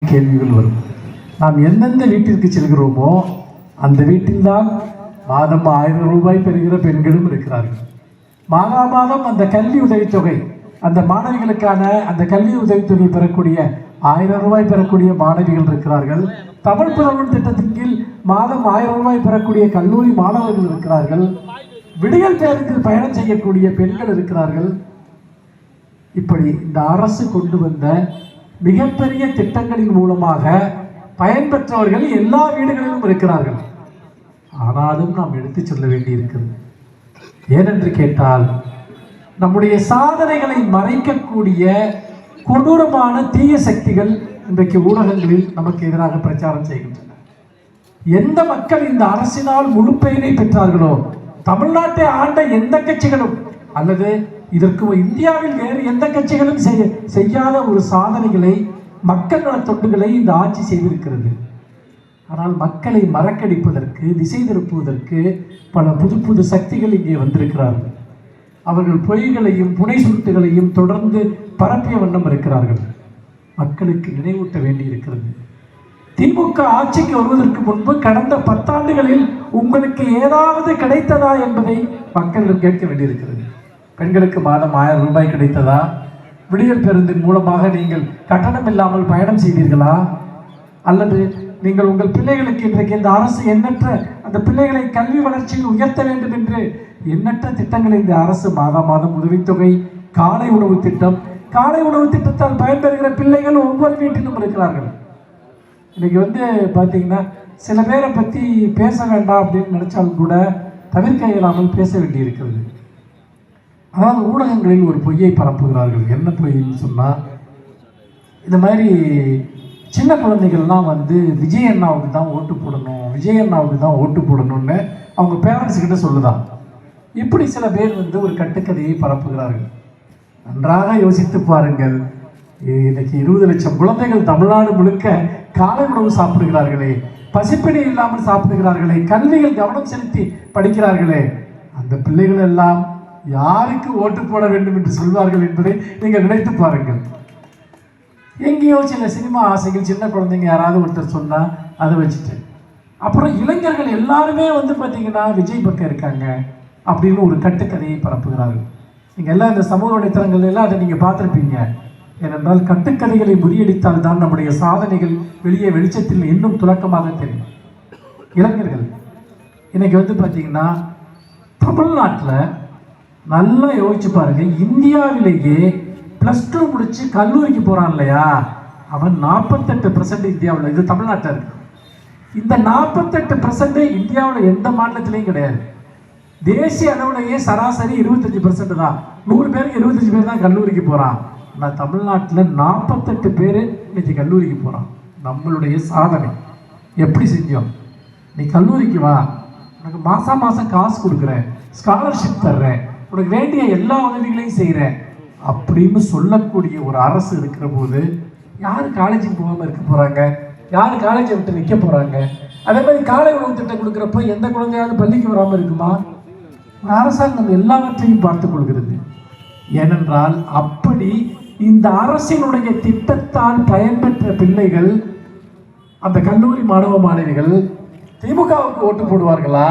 கேள்விகள் வரும். நாம் எந்தெந்த வீட்டிற்கு செல்கிறோமோ அந்த வீட்டில்தான் மாதம் 1000 ரூபாய் பெறுகிற பெண்களும் இருக்கிறார்கள். மாதம் அந்த கல்வி உதவித்தொகை, அந்த மாணவிகளுக்கான அந்த கல்வி உதவித்தொகை பெறக்கூடிய 1000 ரூபாய் பெறக்கூடிய மாணவிகள் இருக்கிறார்கள். தமிழ் புதல்வன் திட்டத்தின் கீழ் மாதம் 1000 ரூபாய் பெறக்கூடிய கல்லூரி மாணவர்கள் இருக்கிறார்கள். விடியல் பேருந்தில் பயணம் செய்யக்கூடிய பெண்கள் இருக்கிறார்கள். இப்படி இந்த அரசு கொண்டு வந்த மிகப்பெரிய திட்டங்களின் மூலமாக பயன்பெற்றவர்கள் எல்லா வீடுகளிலும் இருக்கிறார்கள். ஆனாலும் நாம் எடுத்து சொல்ல வேண்டியிருக்கிறது. ஏனென்று கேட்டால், நம்முடைய சாதனைகளை மறைக்கக்கூடிய கொடூரமான தீய சக்திகள் இன்றைக்கு ஊடகங்களில் நமக்கு எதிராக பிரச்சாரம் செய்கின்றன. எந்த மக்கள் இந்த அரசினால் முழு பெயரை பெற்றார்களோ, தமிழ்நாட்டை ஆண்ட எந்த கட்சிகளும் அல்லது இதற்கு இந்தியாவில் வேறு எந்த கட்சிகளும் செய்யாத ஒரு சாதனைகளை, மக்கள் நல தொண்டுகளை இந்த ஆட்சி செய்திருக்கிறது. ஆனால் மக்களை மறக்கடிப்பதற்கு, திசை திருப்புவதற்கு பல புது புது சக்திகள் இங்கே வந்திருக்கிறார்கள். அவர்கள் பொய்களையும் புனை சுருட்டுகளையும் தொடர்ந்து பரப்பிய வண்ணம் இருக்கிறார்கள். மக்களுக்கு நினைவூட்ட வேண்டியிருக்கிறது. திமுக ஆட்சிக்கு வருவதற்கு முன்பு கடந்த 10 ஆண்டுகளில் உங்களுக்கு ஏதாவது கிடைத்ததா என்பதை மக்களிடம் கேட்க வேண்டியிருக்கிறது. பெண்களுக்கு மாதம் 1000 ரூபாய் கிடைத்ததா? விடியல் பேருந்தின் மூலமாக நீங்கள் கட்டணம் இல்லாமல் பயணம் செய்தீர்களா? அல்லது நீங்கள் உங்கள் பிள்ளைகளுக்கு இன்றைக்கு இந்த அரசு எண்ணற்ற அந்த பிள்ளைகளை கல்வி வளர்ச்சியில் உயர்த்த வேண்டும் என்று எண்ணற்ற திட்டங்களை இந்த அரசு மாதம் உதவித்தொகை, காலை உணவு திட்டம், காலை உணவு திட்டத்தால் பயன்பெறுகிற பிள்ளைகள் ஒவ்வொரு வீட்டிலும் இருக்கிறார்கள். இன்னைக்கு பார்த்தீங்கன்னா சில பேரை பற்றி பேச வேண்டாம் அப்படின்னு நினைச்சாலும் கூட தவிர்க்க இயலாமல் பேச வேண்டியிருக்கிறது. அதாவது ஊடகங்களில் ஒரு பொய்யை பரப்புகிறார்கள். என்ன பொய்ன்னு சொன்னால், இந்த மாதிரி சின்ன குழந்தைகள்லாம் விஜய் அண்ணாவுக்கு தான் ஓட்டு போடணும், விஜய் அண்ணாவுக்கு தான் ஓட்டு போடணும்னு அவங்க பேரண்ட்ஸ் கிட்ட சொல்லுதான். இப்படி சில பேர் ஒரு கட்டுக்கதையை பரப்புகிறார்கள். நன்றாக யோசித்து பாருங்கள். இன்னைக்கு 20 லட்சம் குழந்தைகள் தமிழ்நாடு முழுக்க காலை உணவு சாப்பிடுகிறார்களே, பசிப்பிணி இல்லாமல் சாப்பிடுகிறார்களே, கல்வியில் கவனம் செலுத்தி படிக்கிறார்களே, அந்த பிள்ளைகள் எல்லாம் யாருக்கு ஓட்டு போட வேண்டும் என்று சொல்வார்கள் என்பதை நீங்கள் நினைத்து பாருங்கள். எங்கேயோ சில சினிமா ஆசைகள், சின்ன குழந்தைங்க யாராவது ஒருத்தர் சொன்னால் அதை வச்சுட்டு, அப்புறம் இளைஞர்கள் எல்லாருமே பார்த்தீங்கன்னா விஜய் பக்கம் இருக்காங்க அப்படின்னு ஒரு கட்டுக்கதையை பரப்புகிறார்கள். நீங்கள் எல்லாம் இந்த சமூக வலைத்தளங்கள் எல்லாம் அதை நீங்கள் பார்த்துருப்பீங்க. ஏனென்றால் கட்டுக்கதைகளை முறியடித்தால் தான் நம்முடைய சாதனைகள் வெளியே வெளிச்சத்தில் இன்னும் துலக்கமாக தெரியும். இளைஞர்கள் இன்னைக்கு பார்த்தீங்கன்னா தமிழ்நாட்டில் நல்லா யோசிச்சு பாருங்க, இந்தியாவிலேயே +2 முடிச்சு கல்லூரிக்கு போறான் இல்லையா, அவன் 48% இந்தியாவில், இது தமிழ்நாட்டில் இருக்கு. இந்த 48% இந்தியாவில் எந்த மாநிலத்திலையும் கிடையாது. தேசிய அளவிலேயே சராசரி 25% தான். 100 பேருக்கு 25 பேர் தான் கல்லூரிக்கு போறான். ஆனால் தமிழ்நாட்டில் 48 பேர் இன்னைக்கு கல்லூரிக்கு போறான். நம்மளுடைய சாதனை எப்படி செஞ்சோம்? நீ கல்லூரிக்கு வா, உனக்கு மாசம் காசு கொடுக்குறேன், ஸ்காலர்ஷிப் தர்றேன், உனக்கு வேண்டிய எல்லா உதவிகளையும் செய்கிறேன் அப்படின்னு சொல்லக்கூடிய ஒரு அரசு இருக்கிற போது யார் காலேஜுக்கு போகாமல் இருக்க போகிறாங்க? யார் காலேஜை விட்டு நிற்க போகிறாங்க? அதே மாதிரி காலை உணவு திட்டம் கொடுக்குறப்ப எந்த குழந்தையாவது பள்ளிக்கு வராமல் இருக்குமா? அரசாங்கம் எல்லாவற்றையும் பார்த்து கொள்கிறது. ஏனென்றால் அப்படி இந்த அரசினுடைய திட்டத்தால் பயன்பெற்ற பிள்ளைகள், அந்த கல்லூரி மாணவ மாணவிகள் திமுகவுக்கு ஓட்டு போடுவார்களா?